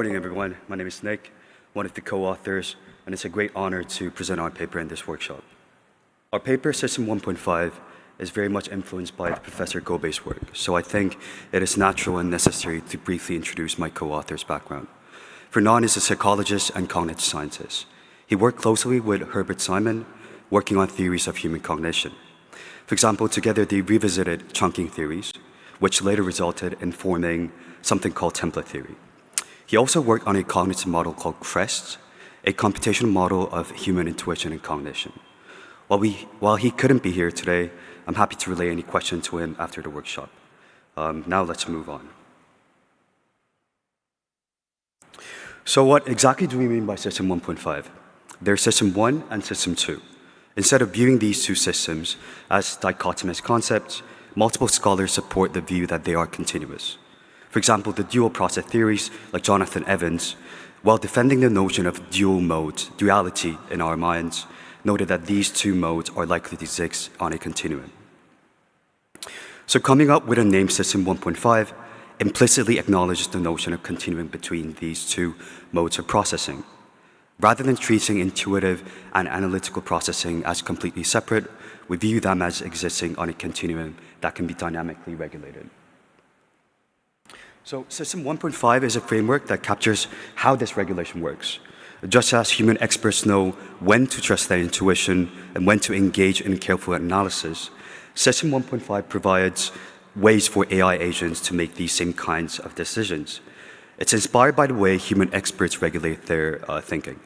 morning, everyone. My name is Nick, one of the co-authors, and it's a great honor to present our paper in this workshop. Our paper, System 1.5, is very much influenced by the Professor Gobet's work, so I think it is natural and necessary to briefly introduce my co-author's background. Fernand is a psychologist and cognitive scientist. He worked closely with Herbert Simon, working on theories of human cognition. For example, together they revisited chunking theories, which later resulted in forming something called template theory. He also worked on a cognitive model called CREST, a computational model of human intuition and cognition. While he couldn't be here today, I'm happy to relay any questions to him after the workshop. Now let's move on. So what exactly do we mean by System 1.5? There's System 1 and System 2. Instead of viewing these two systems as dichotomous concepts, multiple scholars support the view that they are continuous. For example, the dual process theories, like Jonathan Evans, while defending the notion of dual modes, duality in our minds, noted that these two modes are likely to exist on a continuum. So coming up with a name System 1.5 implicitly acknowledges the notion of continuum between these two modes of processing. Rather than treating intuitive and analytical processing as completely separate, we view them as existing on a continuum that can be dynamically regulated. So System 1.5 is a framework that captures how this regulation works. Just as human experts know when to trust their intuition and when to engage in careful analysis, System 1.5 provides ways for AI agents to make these same kinds of decisions. It's inspired by the way human experts regulate their thinking,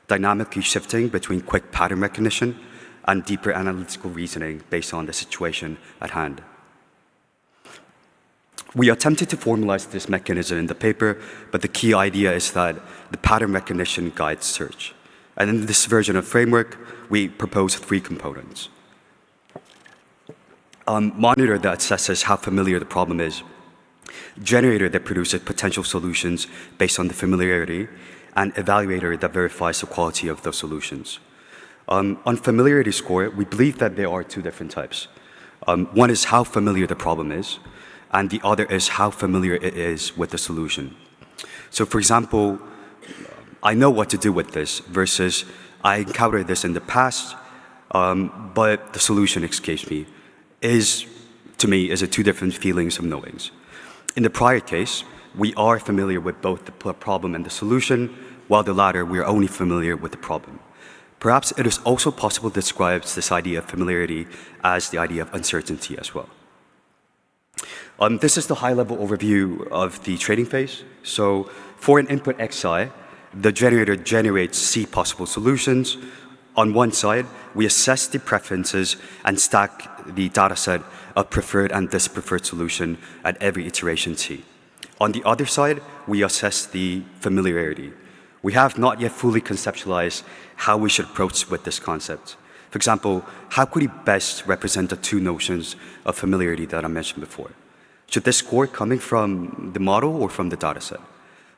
dynamically shifting between quick pattern recognition and deeper analytical reasoning based on the situation at hand. We attempted to formalize this mechanism in the paper, but the key idea is that the pattern recognition guides search. And in this version of framework, we propose 3 components. Monitor that assesses how familiar the problem is, generator that produces potential solutions based on the familiarity, and evaluator that verifies the quality of those solutions. On familiarity score, we believe that there are 2 different types. One is how familiar the problem is, and the other is how familiar it is with the solution. So for example, I know what to do with this versus I encountered this in the past, but the solution escapes me, to me, is 2 different feelings of knowings. In the prior case, we are familiar with both the problem and the solution, while the latter, we are only familiar with the problem. Perhaps it is also possible to describe this idea of familiarity as the idea of uncertainty as well. This is the high-level overview of the training phase. So for an input xi, the generator generates C possible solutions. On one side, we assess the preferences and stack the dataset of preferred and dispreferred solution at every iteration T. On the other side, we assess the familiarity. We have not yet fully conceptualized how we should approach with this concept. For example, how could we best represent the 2 notions of familiarity that I mentioned before? Should this score coming from the model or from the dataset?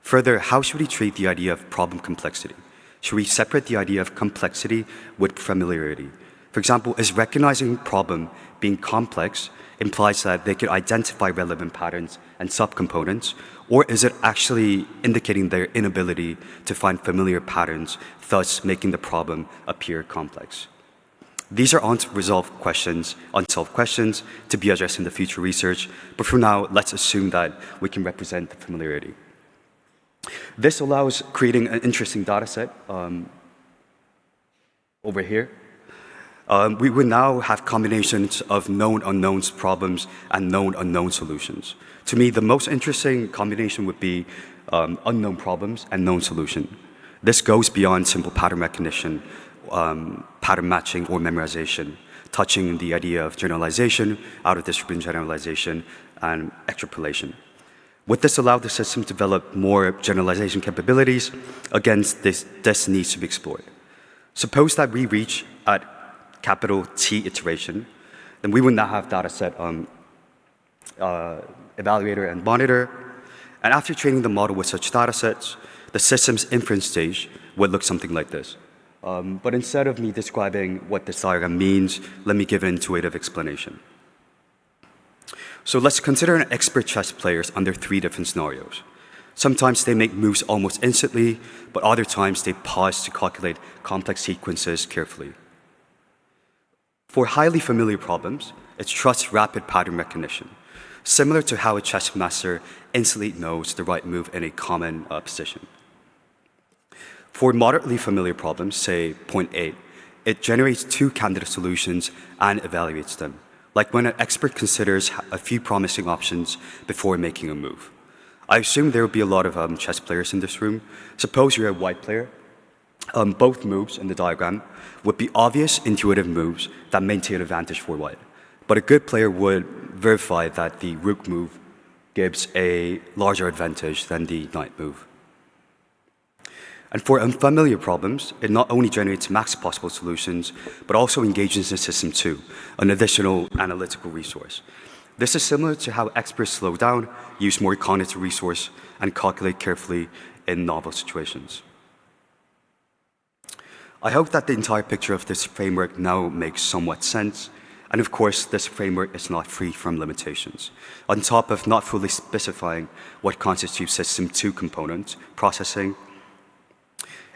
Further, how should we treat the idea of problem complexity? Should we separate the idea of complexity with familiarity? For example, is recognizing problem being complex implies that they could identify relevant patterns and subcomponents, or is it actually indicating their inability to find familiar patterns, thus making the problem appear complex? These are unsolved questions to be addressed in the future research, but for now, let's assume that we can represent the familiarity. This allows creating an interesting data set over here. We will now have combinations of known unknowns problems and known unknown solutions. To me, the most interesting combination would be unknown problems and known solution. This goes beyond simple pattern recognition, pattern matching or memorization, touching the idea of generalization, out-of-distribution generalization, and extrapolation. Would this allow the system to develop more generalization capabilities? Again, this needs to be explored. Suppose that we reach at capital T iteration, then we would now have data set evaluator and monitor. And after training the model with such data sets, the system's inference stage would look something like this. But instead of me describing what this diagram means, let me give an intuitive explanation. So let's consider an expert chess player under 3 different scenarios. Sometimes they make moves almost instantly, but other times they pause to calculate complex sequences carefully. For highly familiar problems, it trusts rapid pattern recognition, similar to how a chess master instantly knows the right move in a common position. For moderately familiar problems, say point 8, it generates 2 candidate solutions and evaluates them, like when an expert considers a few promising options before making a move. I assume there will be a lot of chess players in this room. Suppose you're a white player. Both moves in the diagram would be obvious, intuitive moves that maintain advantage for white. But a good player would verify that the rook move gives a larger advantage than the knight move. And for unfamiliar problems, it not only generates max possible solutions, but also engages in system 2, an additional analytical resource. This is similar to how experts slow down, use more cognitive resource, and calculate carefully in novel situations. I hope that the entire picture of this framework now makes somewhat sense. And of course, this framework is not free from limitations. On top of not fully specifying what constitutes System 2 component processing,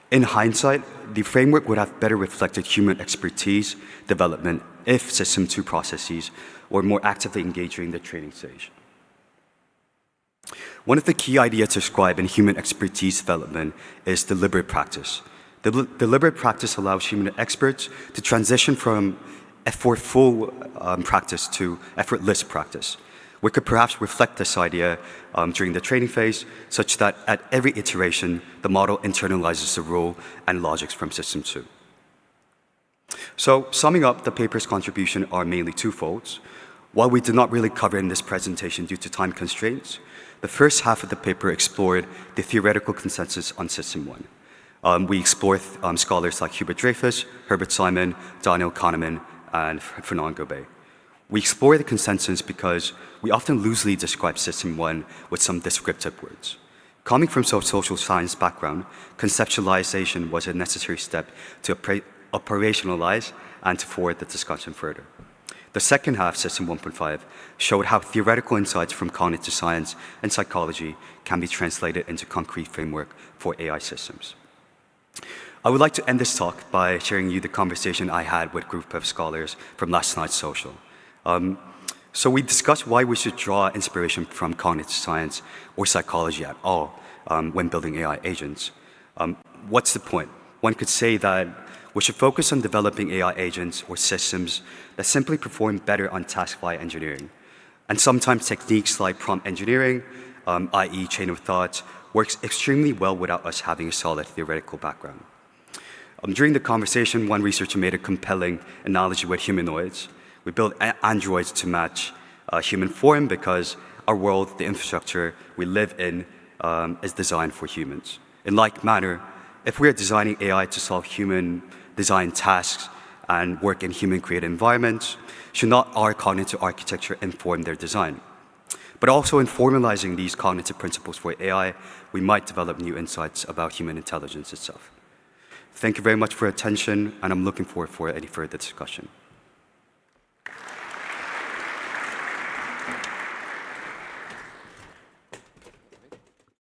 in hindsight, the framework would have better reflected human expertise development if System 2 processes were more actively engaging in the training stage. One of the key ideas to describe in human expertise development is deliberate practice. Deliberate practice allows human experts to transition from effortful practice to effortless practice. We could perhaps reflect this idea during the training phase, such that at every iteration, the model internalizes the rule and logics from System 2. So, summing up, the paper's contribution are mainly twofold. While we did not really cover in this presentation due to time constraints, the first half of the paper explored the theoretical consensus on System 1. We explored scholars like Hubert Dreyfus, Herbert Simon, Daniel Kahneman, and Fernand Gobet. We explore the consensus because we often loosely describe System 1 with some descriptive words. Coming from a social science background, conceptualization was a necessary step to operationalize and to forward the discussion further. The second half, System 1.5, showed how theoretical insights from cognitive science and psychology can be translated into concrete framework for AI systems. I would like to end this talk by sharing you the conversation I had with a group of scholars from last night's social. So we discussed why we should draw inspiration from cognitive science or psychology at all when building AI agents. What's the point? One could say that we should focus on developing AI agents or systems that simply perform better on tasks via engineering. And sometimes techniques like prompt engineering, i.e. chain of thought, works extremely well without us having a solid theoretical background. During the conversation, one researcher made a compelling analogy with humanoids. We build androids to match human form because our world, the infrastructure we live in, is designed for humans. In like manner, if we are designing AI to solve human design tasks and work in human-created environments, should not our cognitive architecture inform their design? But also in formalizing these cognitive principles for AI, we might develop new insights about human intelligence itself. Thank you very much for your attention, and I'm looking forward for any further discussion.